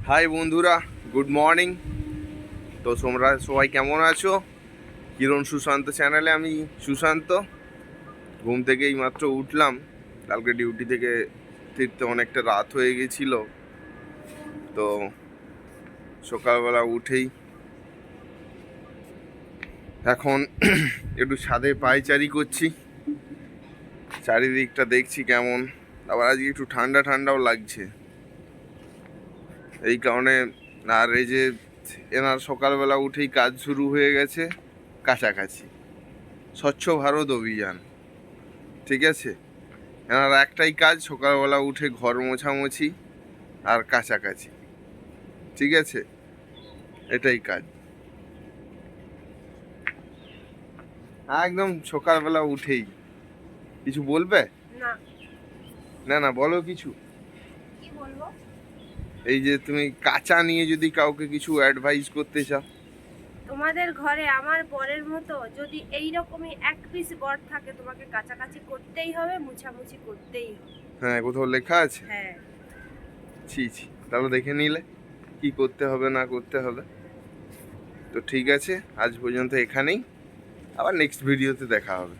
High বন্ধুরা, good morning. তো তোমরা সবাই কেমন আছো? কিরণ সুশান্ত চ্যানেলে আমি সুশান্ত। ঘুম থেকে এইমাত্র উঠলাম। কালকে ডিউটি থেকে ফিরতে অনেকটা রাত হয়ে গেছিল, তো সকালবেলা উঠেই এখন একটু ছাদে পায়চারি করছি, চারিদিকটা দেখছি কেমন। আবার আজকে একটু ঠান্ডা ঠান্ডাও লাগছে, এই কারণে। আর এই যে এনার সকালবেলা উঠেই কাজ শুরু হয়ে গেছে, কাছাকাছি স্বচ্ছ ভারত অভিযান। ঠিক আছে, এনার একটাই কাজ, সকালবেলা উঠে ঘর মোছামুছি আর কাছাকাছি। ঠিক আছে, এটাই কাজ। একদম সকালবেলা উঠেই কিছু বলবে? না। না না, বলো কিছু। কি বলবো? এই যে তুমি কাঁচা নিয়ে যদি কাউকে কিছু অ্যাডভাইস করতে চাও। তোমাদের ঘরে আমার বরের মতো যদি এই রকমই এক পিস বর থাকে, তোমাকে কাছাকাছি করতেই হবে, মুছামুছি করতেই হবে। হ্যাঁ, কোথাও লেখা আছে? হ্যাঁ। ছি ছি, তাহলে দেখে নিলে কি করতে হবে না করতে হবে। তো ঠিক আছে, আজ পর্যন্ত এখানেই, আবার নেক্সট ভিডিওতে দেখা হবে।